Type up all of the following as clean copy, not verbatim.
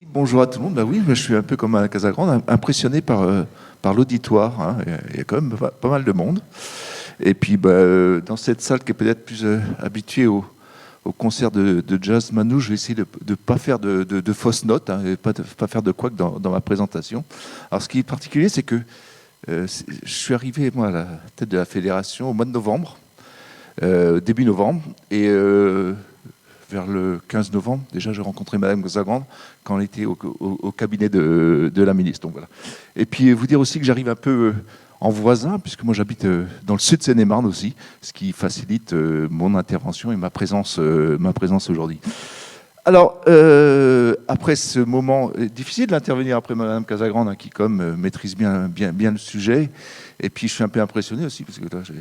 Bonjour à tout le monde. Bah oui, je suis un peu comme à la Casagrande, impressionné par l'auditoire, hein. Il y a quand même pas mal de monde. Et puis, dans cette salle qui est peut-être plus habituée au concert de jazz manouche, je vais essayer de ne pas faire de fausses notes, hein, et pas faire de couac dans ma présentation. Alors, ce qui est particulier, c'est que je suis arrivé, moi, à la tête de la fédération au mois de novembre, début novembre, et vers le 15 novembre, déjà, j'ai rencontré Madame Casagrande quand elle était au cabinet de la ministre. Donc, voilà. Et puis, vous dire aussi que j'arrive un peu en voisin, puisque moi, j'habite dans le sud de Seine-et-Marne aussi, ce qui facilite mon intervention et ma présence aujourd'hui. Alors, après ce moment, difficile d'intervenir après Madame Casagrande, hein, qui, comme, maîtrise bien le sujet. Et puis, je suis un peu impressionné aussi, parce que là, j'ai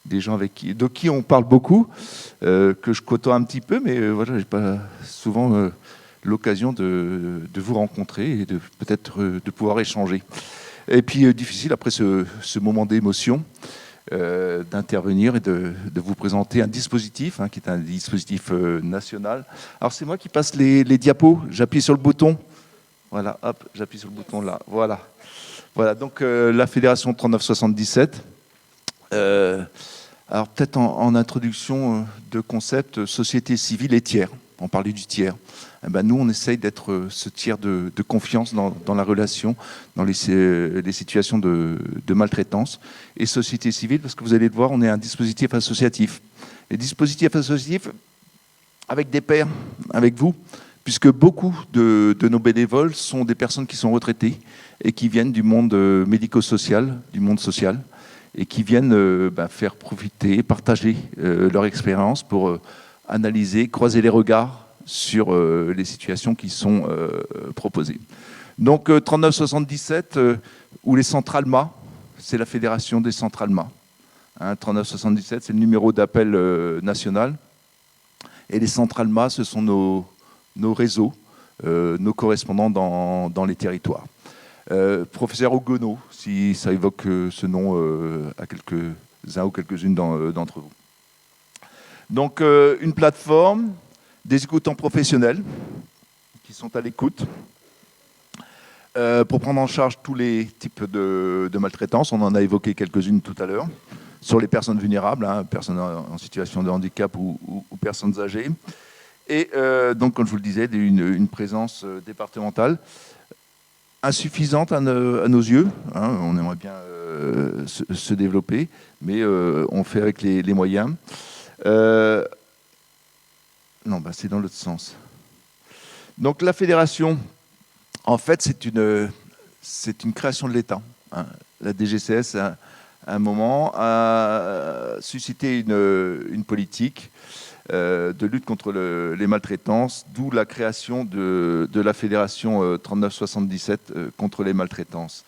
des gens de qui on parle beaucoup, que je côtoie un petit peu, mais voilà, j'ai pas souvent l'occasion de vous rencontrer et de peut-être de pouvoir échanger. Et puis difficile après ce moment d'émotion d'intervenir et de vous présenter un dispositif, hein, qui est un dispositif national. Alors c'est moi qui passe les diapos, j'appuie sur le bouton, voilà, hop, j'appuie sur le bouton là, voilà, donc la Fédération 3977. Alors peut-être en introduction de concept, société civile et tiers. On parlait du tiers. Eh ben, nous, on essaye d'être ce tiers de confiance dans la relation, dans les situations de maltraitance. Et société civile, parce que vous allez le voir, on est un dispositif associatif. Les dispositifs associatifs, avec des pairs, avec vous, puisque beaucoup de nos bénévoles sont des personnes qui sont retraitées et qui viennent du monde médico-social, du monde social, et qui viennent faire profiter, partager leur expérience pour analyser, croiser les regards sur les situations qui sont proposées. Donc 3977, ou les centrales MA, c'est la fédération des centrales MA. Hein, 3977, c'est le numéro d'appel national. Et les centrales MA, ce sont nos réseaux, nos correspondants dans les territoires. Professeur Ogono, si ça évoque ce nom à quelques-uns ou quelques-unes d'entre vous. Donc, une plateforme, des écoutants professionnels qui sont à l'écoute pour prendre en charge tous les types de maltraitance. On en a évoqué quelques-unes tout à l'heure, sur les personnes vulnérables, hein, personnes en situation de handicap ou personnes âgées. Et donc, comme je vous le disais, une présence départementale insuffisante à nos yeux, hein, on aimerait bien se développer, mais on fait avec les moyens. Non, c'est dans l'autre sens. Donc la fédération, en fait, c'est une création de l'État. Hein. La DGCS, à un moment, a suscité une politique de lutte contre les maltraitances, d'où la création de la fédération 3977 contre les maltraitances.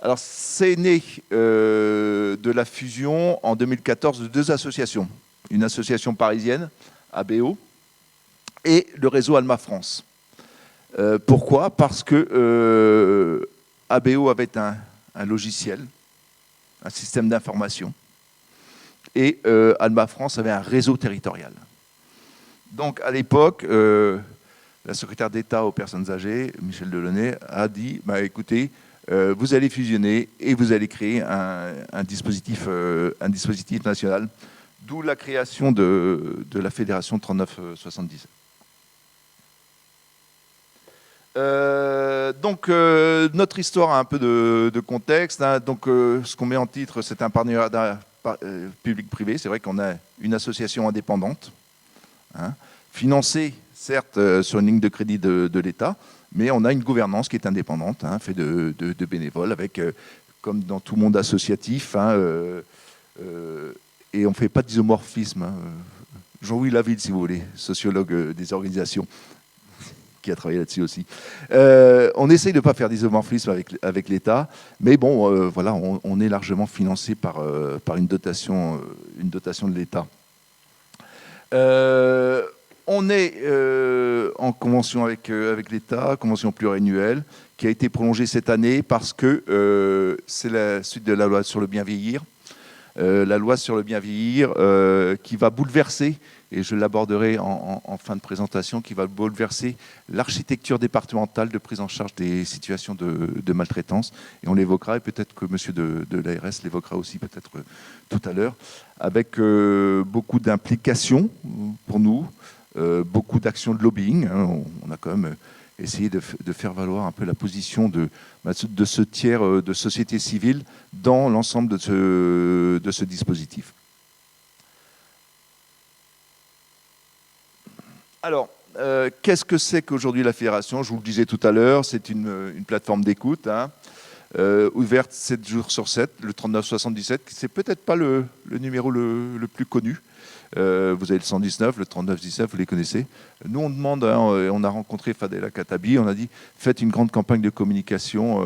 Alors, c'est né de la fusion en 2014 de deux associations. Une association parisienne, ABO, et le réseau Alma France. Pourquoi ? Parce que ABO avait un logiciel, un système d'information, et Alma France avait un réseau territorial. Donc, à l'époque, la secrétaire d'État aux personnes âgées, Michel Delaunay, a dit écoutez, vous allez fusionner et vous allez créer un dispositif national, d'où la création de la Fédération 3977. Donc, notre histoire a un peu de contexte. Hein. Donc, ce qu'on met en titre, c'est un partenariat public-privé. C'est vrai qu'on a une association indépendante, hein, financée, certes, sur une ligne de crédit de l'État, mais on a une gouvernance qui est indépendante, hein, faite de bénévoles, avec, comme dans tout monde associatif, hein, et on ne fait pas d'isomorphisme. Hein. Jean-Louis Laville, si vous voulez, sociologue des organisations, qui a travaillé là-dessus aussi. On essaye de ne pas faire d'isomorphisme avec l'État, mais bon, voilà, on est largement financé par une dotation de l'État. On est en convention avec l'État, convention pluriannuelle, qui a été prolongée cette année parce que c'est la suite de la loi sur le bien vieillir. la loi sur le bien vieillir, qui va bouleverser, et je l'aborderai en fin de présentation, qui va bouleverser l'architecture départementale de prise en charge des situations de maltraitance. Et on l'évoquera, et peut-être que monsieur de l'ARS l'évoquera aussi peut-être tout à l'heure, avec beaucoup d'implications pour nous, beaucoup d'actions de lobbying. Hein, on a quand même essayé de faire valoir un peu la position de ce tiers de société civile dans l'ensemble de ce dispositif. Alors, qu'est-ce que c'est qu'aujourd'hui la fédération? Je vous le disais tout à l'heure, c'est une plateforme d'écoute, hein, ouverte 7 jours sur 7, le 3977, c'est peut-être pas le numéro le plus connu. Vous avez le 119, le 3919, vous les connaissez. Nous, on demande, hein, on a rencontré Fadela Katabi, on a dit, faites une grande campagne de communication,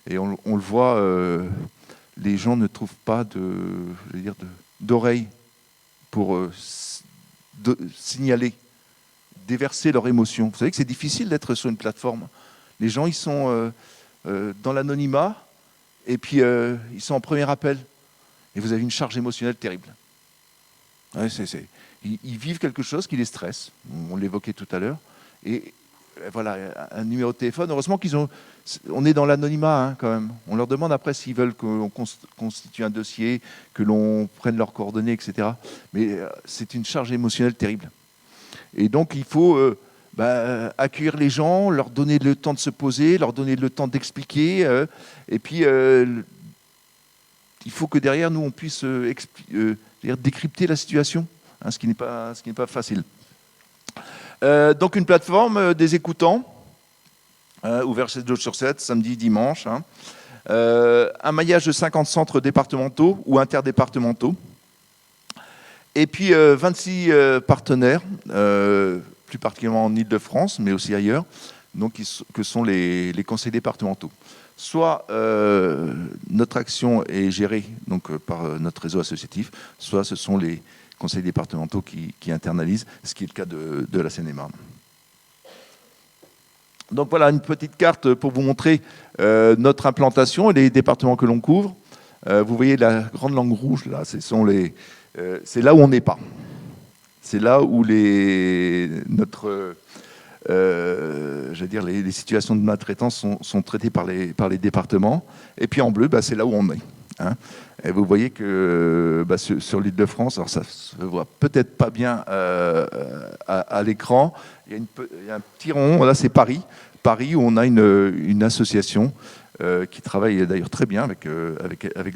et on le voit, les gens ne trouvent pas d'oreilles pour signaler, déverser leurs émotions. Vous savez que c'est difficile d'être sur une plateforme. Les gens, ils sont dans l'anonymat, et puis ils sont en premier appel. Et vous avez une charge émotionnelle terrible. Ouais, ils vivent quelque chose qui les stresse. On l'évoquait tout à l'heure. Et voilà, un numéro de téléphone. Heureusement on est dans l'anonymat, hein, quand même. On leur demande après s'ils veulent qu'on constitue un dossier, que l'on prenne leurs coordonnées, etc. Mais c'est une charge émotionnelle terrible. Et donc, il faut accueillir les gens, leur donner le temps de se poser, leur donner le temps d'expliquer. Et puis, il faut que derrière, nous, on puisse décrypter la situation, hein, ce qui n'est pas facile. Donc, une plateforme des écoutants, ouvert 7 jours sur 7, samedi, dimanche. Hein. Un maillage de 50 centres départementaux ou interdépartementaux. Et puis 26 partenaires, plus particulièrement en Île-de-France, mais aussi ailleurs, donc, que sont les conseils départementaux. Soit notre action est gérée donc, par notre réseau associatif, soit ce sont les conseils départementaux qui internalisent, ce qui est le cas de la Seine-et-Marne. Donc voilà une petite carte pour vous montrer notre implantation et les départements que l'on couvre. Vous voyez la grande langue rouge, là, c'est là où on n'est pas. C'est là où les situations de maltraitance sont traitées par les départements. Et puis en bleu, c'est là où on est. Hein. Et vous voyez que sur l'Île-de-France, alors ça ne se voit peut-être pas bien à l'écran, il y a un petit rond, là c'est Paris. Paris où on a une association qui travaille d'ailleurs très bien avec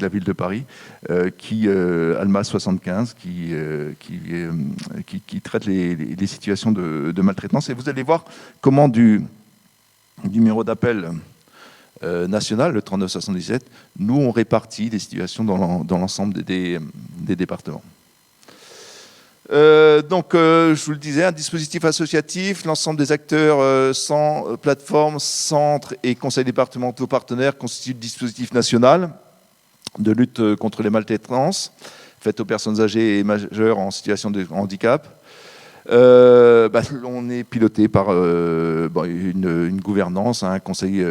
la ville de Paris, Alma 75, qui traite les situations de maltraitance. Et vous allez voir comment du numéro d'appel national, le 3977, nous on répartit les situations dans l'ensemble des départements. Je vous le disais, un dispositif associatif, l'ensemble des acteurs, plateformes, centres et conseils départementaux partenaires constituent le dispositif national de lutte contre les maltraitances faites aux personnes âgées et majeures en situation de handicap. On est piloté par une gouvernance, un conseil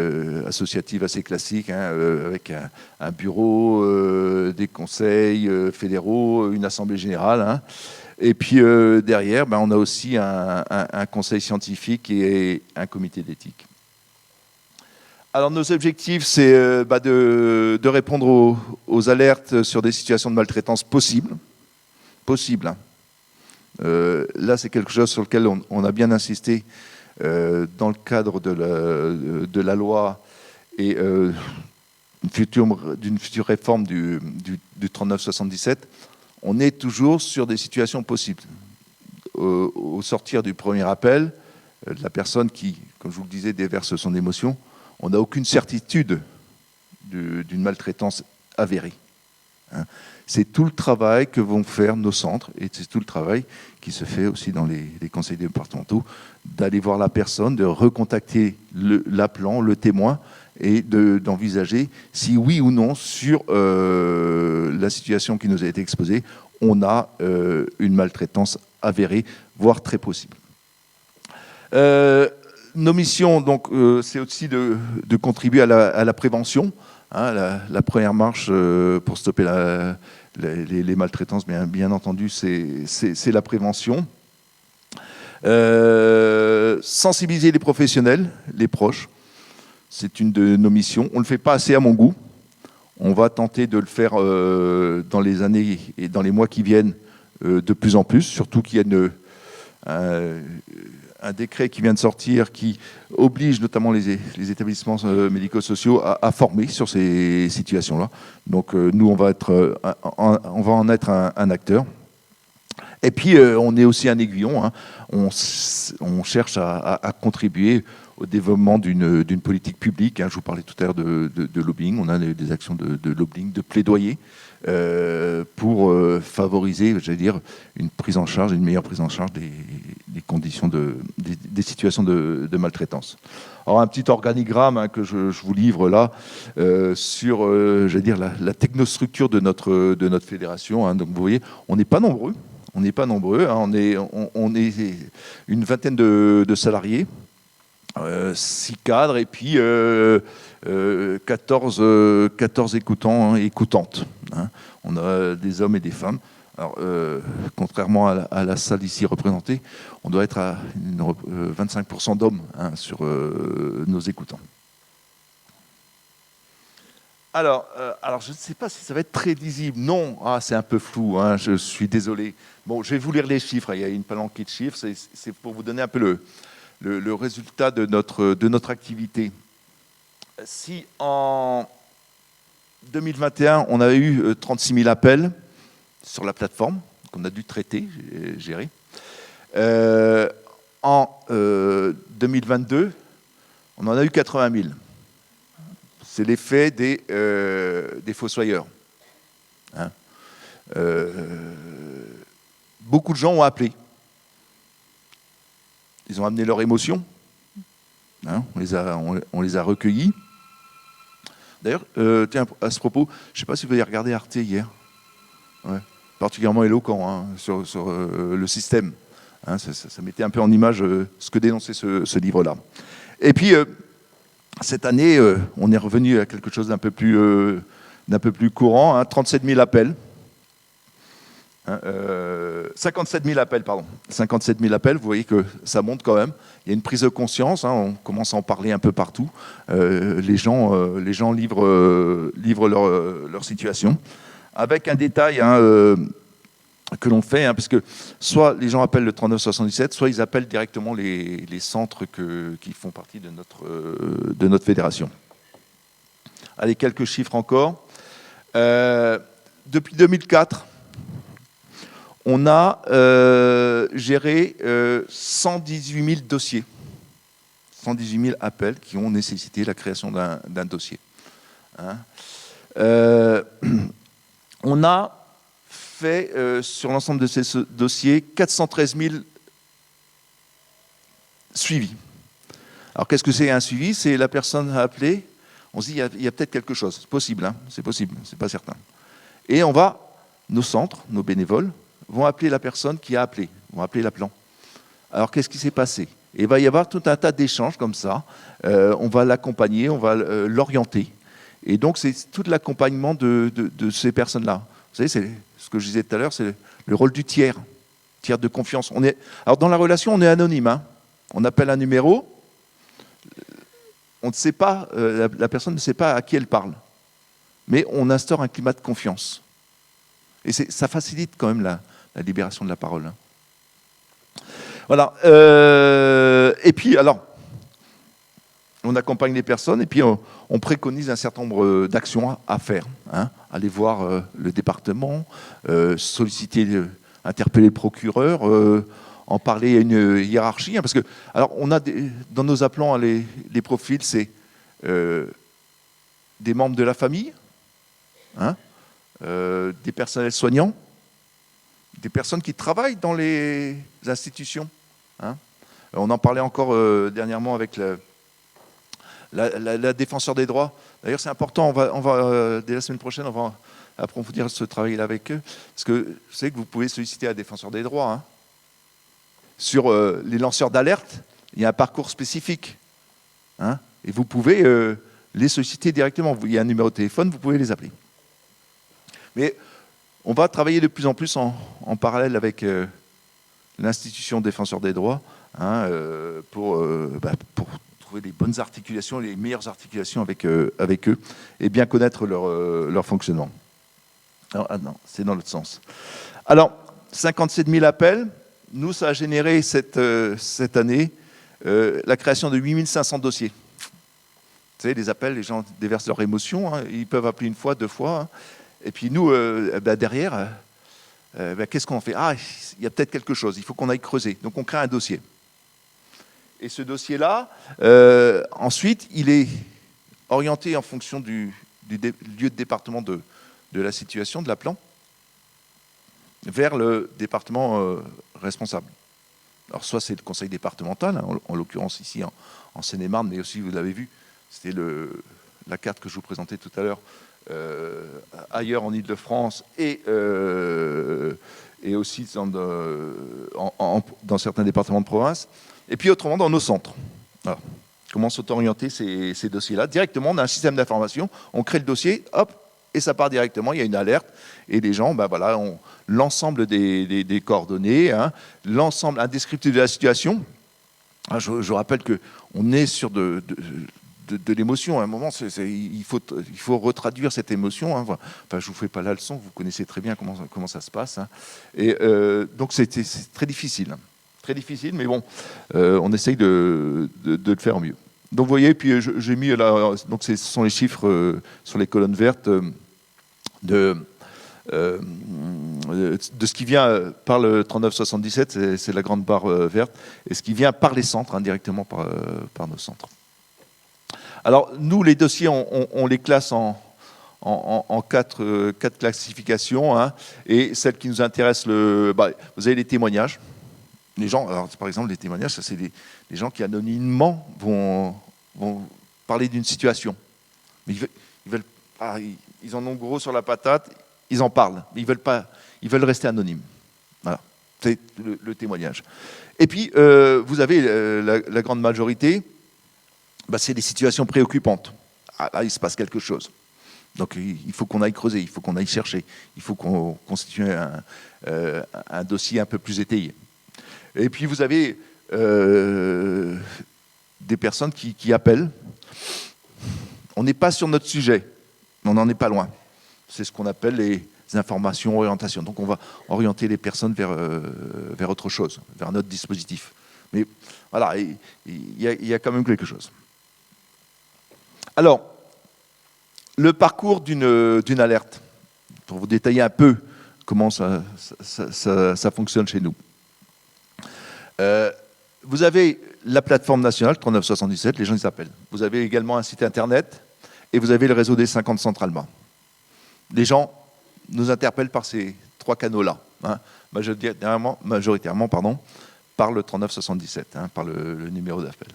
associatif assez classique, hein, avec un bureau, des conseils fédéraux, une assemblée générale. Hein. Et puis derrière, on a aussi un conseil scientifique et un comité d'éthique. Alors nos objectifs, c'est de répondre aux alertes sur des situations de maltraitance possibles. Hein. Là, c'est quelque chose sur lequel on a bien insisté dans le cadre de la loi et d'une future réforme du 3977. On est toujours sur des situations possibles. Au sortir du premier appel, la personne qui, comme je vous le disais, déverse son émotion, on n'a aucune certitude d'une maltraitance avérée. Hein. C'est tout le travail que vont faire nos centres, et c'est tout le travail qui se fait aussi dans les conseils départementaux, d'aller voir la personne, de recontacter l'appelant, le témoin, et d'envisager si oui ou non, sur la situation qui nous a été exposée, on a une maltraitance avérée, voire très possible. Nos missions, donc, c'est aussi de contribuer à la prévention. Hein, la première marche pour stopper les maltraitances, bien entendu, c'est la prévention. Sensibiliser les professionnels, les proches, c'est une de nos missions. On ne le fait pas assez à mon goût. On va tenter de le faire dans les années et dans les mois qui viennent de plus en plus, surtout qu'il y a un décret qui vient de sortir qui oblige notamment les établissements médico-sociaux à former sur ces situations-là. Donc nous, on va en être un acteur. Et puis, on est aussi un aiguillon. Hein. On cherche à contribuer au développement d'une politique publique. Hein. Je vous parlais tout à l'heure de lobbying. On a des actions de lobbying, de plaidoyer pour favoriser, j'allais dire, une meilleure prise en charge des conditions des situations de maltraitance. Alors, un petit organigramme hein, que je vous livre là sur, j'allais dire, la technostructure de notre fédération. Hein. Donc, vous voyez, on n'est pas nombreux. On n'est pas nombreux, hein, on est une vingtaine de salariés, 6 cadres et puis 14 écoutants et écoutantes. Hein. On a des hommes et des femmes. Alors, contrairement à la salle ici représentée, on doit être à 25% d'hommes hein, sur nos écoutants. Alors, je ne sais pas si ça va être très lisible. Non, c'est un peu flou, hein, je suis désolé. Bon, je vais vous lire les chiffres, il y a une palanquée de chiffres, c'est pour vous donner un peu le résultat de notre activité. Si en 2021, on a eu 36 000 appels sur la plateforme, qu'on a dû traiter, gérer, en 2022, on en a eu 80 000. C'est l'effet des fossoyeurs. Hein. Beaucoup de gens ont appelé. Ils ont amené leurs émotions. Hein, on les a recueillis. D'ailleurs, tiens, à ce propos, je ne sais pas si vous avez regardé Arte hier. Ouais, particulièrement éloquent hein, sur le système. Hein, ça mettait un peu en image ce que dénonçait ce livre-là. Et puis, cette année, on est revenu à quelque chose d'un peu plus courant, hein, 37 000 appels. 57 000 appels, pardon. 57 000 appels, vous voyez que ça monte quand même. Il y a une prise de conscience, hein, on commence à en parler un peu partout. Les gens livrent leur situation. Avec un détail hein, que l'on fait, hein, parce que soit les gens appellent le 3977, soit ils appellent directement les centres qui font partie de notre fédération. Allez, quelques chiffres encore. Depuis 2004, on a géré 118 000 dossiers, 118 000 appels qui ont nécessité la création d'un dossier. Hein. On a fait sur l'ensemble de ces dossiers 413 000 suivis. Alors qu'est-ce que c'est un suivi? C'est la personne a appelé, on se dit il y a peut-être quelque chose, c'est possible, hein, c'est pas certain. Et nos centres, nos bénévoles, vont appeler la personne qui a appelé, vont appeler l'appelant. Alors qu'est-ce qui s'est passé? Et il va y avoir tout un tas d'échanges comme ça, on va l'accompagner, on va l'orienter. Et donc c'est tout l'accompagnement de ces personnes-là. Vous savez, c'est ce que je disais tout à l'heure, c'est le rôle du tiers de confiance. Alors dans la relation, on est anonyme. Hein. On appelle un numéro, on ne sait pas, la personne ne sait pas à qui elle parle. Mais on instaure un climat de confiance. Et ça facilite quand même la libération de la parole. Hein. Voilà. Et puis, alors, on accompagne les personnes et puis on préconise un certain nombre d'actions à faire. Hein. Aller voir le département, solliciter, interpeller le procureur, en parler à une hiérarchie. Hein, parce que, alors, on a dans nos appelants, les profils, c'est des membres de la famille, hein, des personnels soignants, des personnes qui travaillent dans les institutions. Hein. On en parlait encore dernièrement avec la défenseur des droits. D'ailleurs, c'est important, on va dès la semaine prochaine, on va approfondir ce travail-là avec eux, parce que vous savez que vous pouvez solliciter la défenseur des droits. Hein. Sur les lanceurs d'alerte, il y a un parcours spécifique. Hein, et vous pouvez les solliciter directement. Il y a un numéro de téléphone, vous pouvez les appeler. Mais On va travailler de plus en plus en parallèle avec l'institution défenseur des droits, hein, pour trouver les bonnes articulations, les meilleures articulations avec eux, et bien connaître leur fonctionnement. Alors, ah non, c'est dans l'autre sens. Alors, 57 000 appels, nous, ça a généré cette année la création de 8 500 dossiers. Vous savez, les appels, les gens déversent leurs émotions, hein, ils peuvent appeler une fois, 2 fois, hein, et puis nous, derrière, qu'est-ce qu'on fait? Ah, il y a peut-être quelque chose, il faut qu'on aille creuser. Donc on crée un dossier. Et ce dossier-là, ensuite, il est orienté en fonction du lieu de département de la situation, de la plan, vers le département responsable. Alors soit c'est le conseil départemental, hein, en l'occurrence ici en Seine-et-Marne, mais aussi, vous l'avez vu, c'était la carte que je vous présentais tout à l'heure, ailleurs en Île-de-France et aussi dans certains départements de province, et puis autrement dans nos centres. Voilà. Comment s'orienter ces dossiers-là? Directement, on a un système d'information, on crée le dossier, hop, et ça part directement, il y a une alerte, et les gens, ben voilà, ont l'ensemble des coordonnées, hein, l'ensemble, un descriptif de la situation. Je rappelle qu'on est sur de l'émotion. À un moment, il faut retraduire cette émotion. Hein. Enfin, je ne vous fais pas la leçon, vous connaissez très bien comment ça se passe. Hein. Et donc, c'est très difficile. Très difficile, mais bon, on essaye de le faire au mieux. Donc, vous voyez, puis j'ai mis là, donc ce sont les chiffres sur les colonnes vertes de ce qui vient par le 3977, c'est la grande barre verte, et ce qui vient par les centres, indirectement par nos centres. Alors, nous, les dossiers, on les classe en quatre classifications, hein, et celle qui nous intéresse, vous avez les témoignages. Les gens, alors, par exemple, les témoignages, ça c'est des gens qui anonymement vont parler d'une situation. Mais ils en ont gros sur la patate, ils en parlent, mais ils veulent rester anonymes. Voilà, c'est le témoignage. Et puis, vous avez la grande majorité, c'est des situations préoccupantes. Ah, là, il se passe quelque chose. Donc, il faut qu'on aille creuser, il faut qu'on aille chercher, il faut qu'on constitue un dossier un peu plus étayé. Et puis, vous avez des personnes qui appellent. On n'est pas sur notre sujet, mais on n'en est pas loin. C'est ce qu'on appelle les informations, orientations. Donc, on va orienter les personnes vers autre chose, vers notre dispositif. Mais voilà, il y a quand même quelque chose. Alors, le parcours d'une alerte, pour vous détailler un peu comment ça fonctionne chez nous. Vous avez la plateforme nationale 3977, les gens ils appellent. Vous avez également un site internet et vous avez le réseau des 50 centralement. Les gens nous interpellent par ces 3 canaux-là, hein, majoritairement par le 3977, hein, par le numéro d'appel.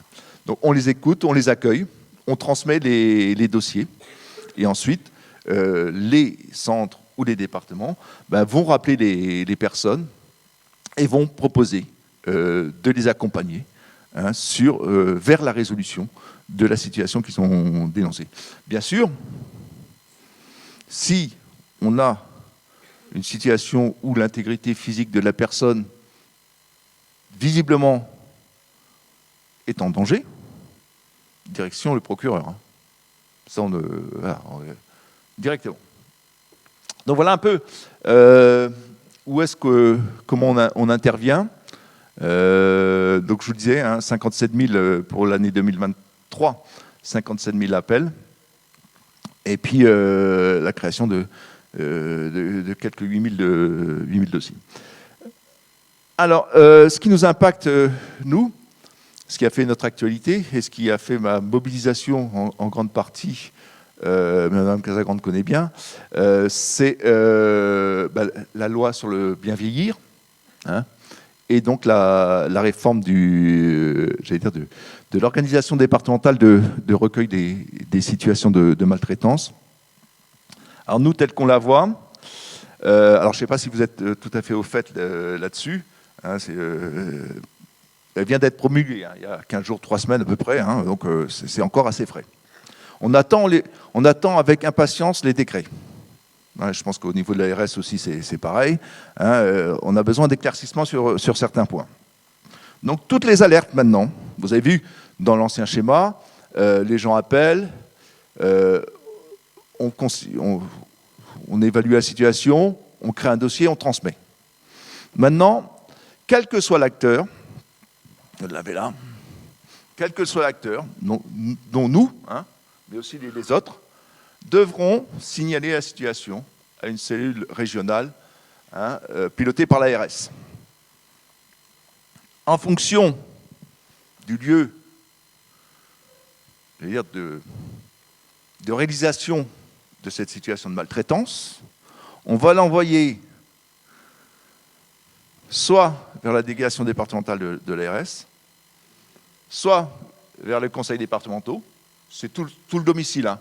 Donc on les écoute, on les accueille, on transmet les dossiers et ensuite les centres ou les départements vont rappeler les personnes et vont proposer de les accompagner, hein, vers la résolution de la situation qu'ils ont dénoncée. Bien sûr, si on a une situation où l'intégrité physique de la personne visiblement est en danger, direction le procureur. Hein. Ça, directement. Donc voilà un peu comment on intervient. Donc je vous disais, hein, 57 000 pour l'année 2023, 57 000 appels, et puis la création de quelques 8 000 dossiers. Alors, ce qui nous impacte, nous, ce qui a fait notre actualité, et ce qui a fait ma mobilisation en grande partie, Madame Casagrande connaît bien, c'est la loi sur le bien vieillir, hein, et donc la réforme de l'organisation départementale de recueil des situations de maltraitance. Alors nous, tel qu'on la voit, alors je ne sais pas si vous êtes tout à fait au fait là-dessus, hein, elle vient d'être promulguée, hein, il y a 15 jours, 3 semaines à peu près, hein, donc c'est encore assez frais. On attend avec impatience les décrets. Ouais, je pense qu'au niveau de l'ARS aussi, c'est pareil. Hein, on a besoin d'éclaircissements sur certains points. Donc, toutes les alertes maintenant, vous avez vu dans l'ancien schéma, les gens appellent, on évalue la situation, on crée un dossier, on transmet. Maintenant, quel que soit l'acteur, je l'avais là, quel que soit l'acteur, dont nous, hein, mais aussi les autres, devront signaler la situation à une cellule régionale hein, pilotée par l'ARS. En fonction du lieu de réalisation de cette situation de maltraitance, on va l'envoyer soit vers la délégation départementale de l'ARS, soit vers les conseils départementaux, c'est tout le domicile. Hein.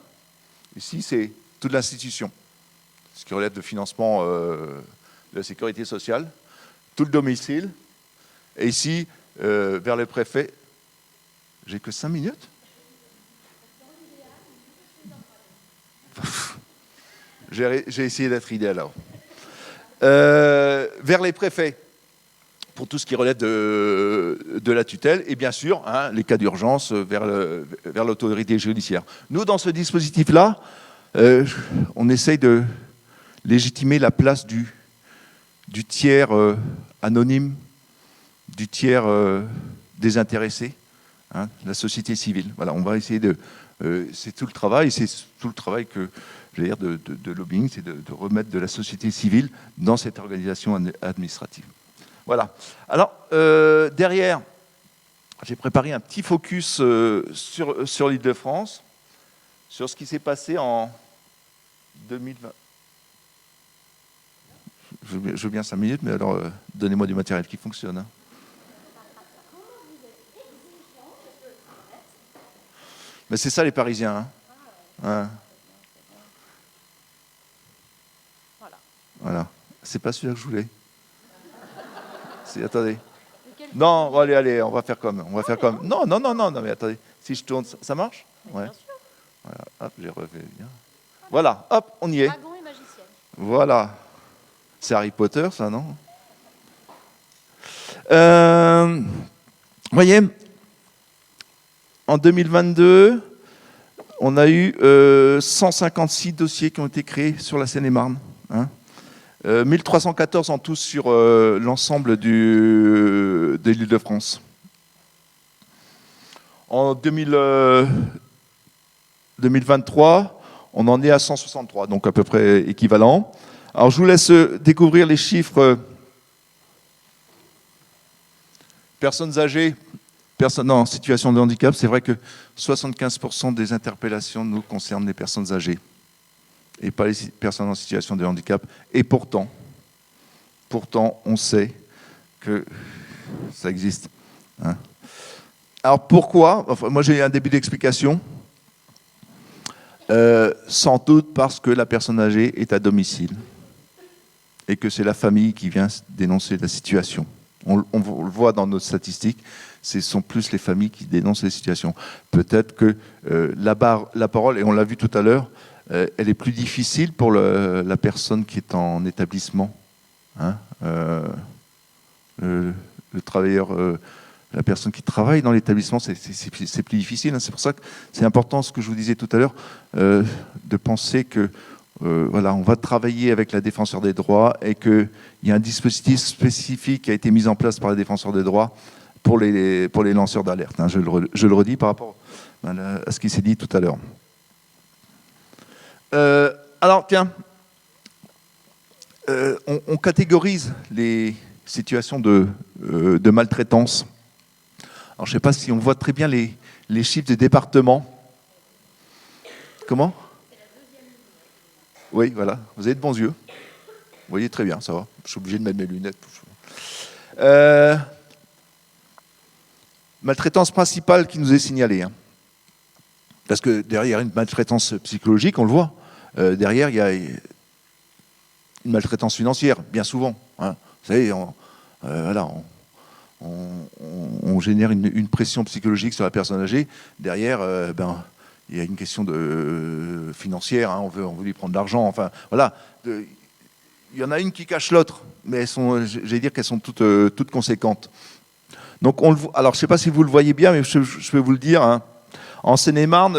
Ici, c'est toute l'institution, ce qui relève de financement de la sécurité sociale, tout le domicile, et ici, vers le préfet, j'ai que 5 minutes. J'ai essayé d'être idéal là-haut. Vers les préfets, pour tout ce qui relève de la tutelle, et bien sûr, hein, les cas d'urgence vers l'autorité judiciaire. Nous, dans ce dispositif-là, on essaye de légitimer la place du tiers anonyme, du tiers désintéressé, hein, la société civile. Voilà, on va essayer de... c'est tout le travail, c'est tout le travail que, je veux dire, de lobbying, c'est de remettre de la société civile dans cette organisation administrative. Voilà. Alors, derrière, j'ai préparé un petit focus sur l'Île-de-France, sur ce qui s'est passé en 2020. Je veux bien 5 minutes, mais alors, donnez-moi du matériel qui fonctionne. Hein. Mais c'est ça les Parisiens. Hein. Hein. Voilà. C'est pas celui-là que je voulais. Attendez. Non, bon, allez, on va faire comme. Non, mais attendez. Si je tourne, ça marche? Ouais. Voilà, hop, j'ai refait bien. Voilà, hop, on y est. Dragon et magicienne. Voilà. C'est Harry Potter, ça, non? Vous voyez, en 2022, on a eu 156 dossiers qui ont été créés sur la Seine-et-Marne. Hein. 1314 en tout sur l'ensemble de l'Île-de-France. En 2023, on en est à 163, donc à peu près équivalent. Alors je vous laisse découvrir les chiffres. Personnes âgées, personnes en situation de handicap, c'est vrai que 75% des interpellations nous concernent les personnes âgées et pas les personnes en situation de handicap. Et pourtant, on sait que ça existe. Hein. Alors pourquoi? Enfin, moi j'ai un début d'explication. Sans doute parce que la personne âgée est à domicile et que c'est la famille qui vient dénoncer la situation. On le voit dans nos statistiques, ce sont plus les familles qui dénoncent les situations. Peut-être que la parole, et on l'a vu tout à l'heure, elle est plus difficile pour la personne qui est en établissement. Hein, le travailleur, la personne qui travaille dans l'établissement, c'est plus difficile. Hein. C'est pour ça que c'est important, ce que je vous disais tout à l'heure, de penser que voilà, on va travailler avec la défenseur des droits et qu'il y a un dispositif spécifique qui a été mis en place par la défenseur des droits pour les lanceurs d'alerte. Hein. Je le redis par rapport à ce qui s'est dit tout à l'heure. Alors, tiens, on catégorise les situations de maltraitance. Alors, je ne sais pas si on voit très bien les chiffres des départements. Comment ? Oui, voilà. Vous avez de bons yeux. Vous voyez très bien, ça va. Je suis obligé de mettre mes lunettes. Maltraitance principale qui nous est signalée. Hein. Parce que derrière une maltraitance psychologique, on le voit. Derrière, il y a une maltraitance financière, bien souvent. Hein. Vous savez, voilà, on génère une pression psychologique sur la personne âgée. Derrière, il y a une question financière, hein, on veut lui prendre de l'argent, enfin voilà. Il y en a une qui cache l'autre, mais j'allais dire qu'elles sont toutes conséquentes. Donc alors je ne sais pas si vous le voyez bien, mais je vais vous le dire. Hein. En Seine-et-Marne,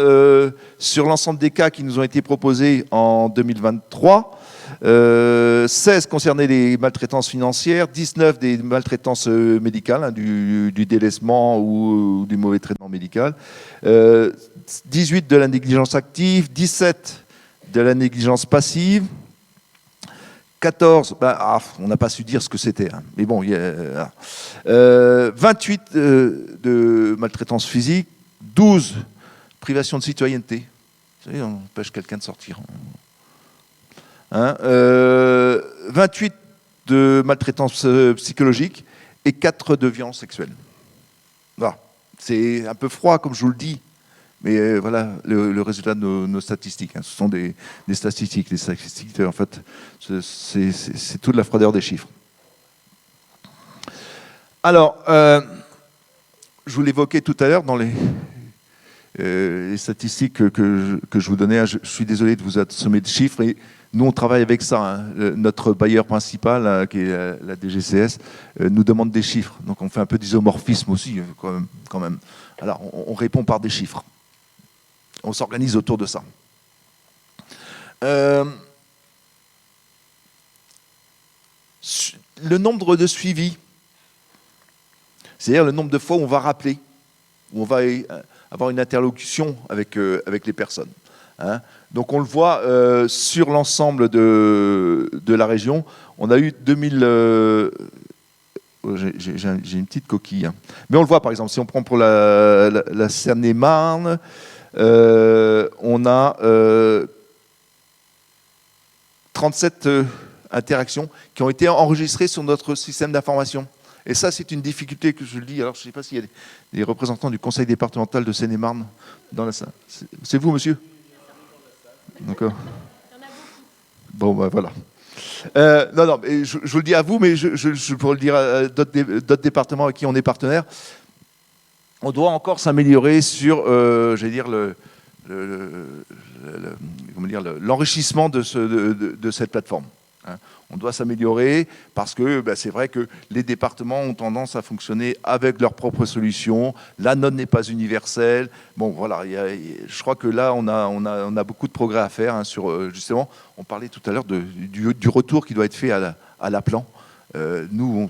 sur l'ensemble des cas qui nous ont été proposés en 2023, 16 concernaient les maltraitances financières, 19 des maltraitances médicales, hein, du délaissement ou du mauvais traitement médical, 18 de la négligence active, 17 de la négligence passive, 14, on n'a pas su dire ce que c'était, hein, mais bon, 28 de maltraitance physique, 12 privation de citoyenneté. Vous savez, on empêche quelqu'un de sortir. Hein, 28 de maltraitance psychologique et 4 de violence sexuelle. Voilà. C'est un peu froid, comme je vous le dis, mais voilà le résultat de nos statistiques. Hein. Ce sont des statistiques. Les statistiques, en fait, c'est toute la froideur des chiffres. Alors, je vous l'évoquais tout à l'heure dans les statistiques que je vous donnais. Je suis désolé de vous assommer de chiffres, et nous, on travaille avec ça. Hein. Notre bailleur principal, qui est la DGCS, nous demande des chiffres. Donc, on fait un peu d'isomorphisme aussi, quand même. Alors, on répond par des chiffres. On s'organise autour de ça. Le nombre de suivis, c'est-à-dire le nombre de fois où on va rappeler, où on va avoir une interlocution avec les personnes. Hein. Donc on le voit sur l'ensemble de la région. On a eu 2000... j'ai une petite coquille. Hein. Mais on le voit, par exemple, si on prend pour la Seine-et-Marne, on a 37 interactions qui ont été enregistrées sur notre système d'information. Et ça, c'est une difficulté que je le dis. Alors, je ne sais pas s'il y a des représentants du conseil départemental de Seine-et-Marne dans la salle. C'est vous, monsieur? D'accord. Bon, ben voilà. Non, mais je vous le dis à vous, mais je pourrais le dire à d'autres départements avec qui on est partenaire. On doit encore s'améliorer sur, j'allais dire, l'enrichissement de cette plateforme. Hein. On doit s'améliorer parce que c'est vrai que les départements ont tendance à fonctionner avec leurs propres solutions. La note n'est pas universelle. Bon, voilà, je crois que là, on a beaucoup de progrès à faire. Hein, sur, justement, on parlait tout à l'heure du retour qui doit être fait à l'appelant. Nous, on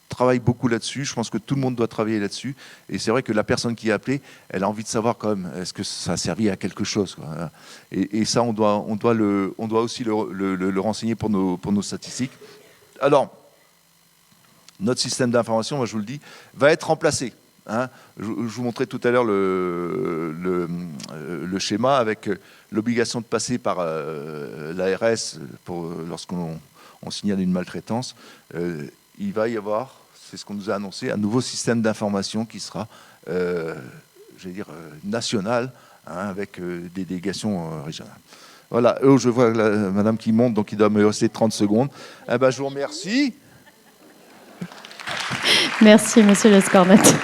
travaille beaucoup là-dessus. Je pense que tout le monde doit travailler là-dessus. Et c'est vrai que la personne qui est appelée, elle a envie de savoir quand même, est-ce que ça a servi à quelque chose, quoi. Et ça, on doit aussi le renseigner pour nos statistiques. Alors, notre système d'information, moi je vous le dis, va être remplacé. Hein. Je vous montrais tout à l'heure le schéma avec l'obligation de passer par l'ARS lorsqu'on signale une maltraitance. Il va y avoir, c'est ce qu'on nous a annoncé, un nouveau système d'information qui sera, j'allais dire, national, hein, avec des délégations régionales. Voilà, je vois madame qui monte, donc il doit me rester 30 secondes. Eh ben, je vous remercie. Merci, monsieur Le Scornette.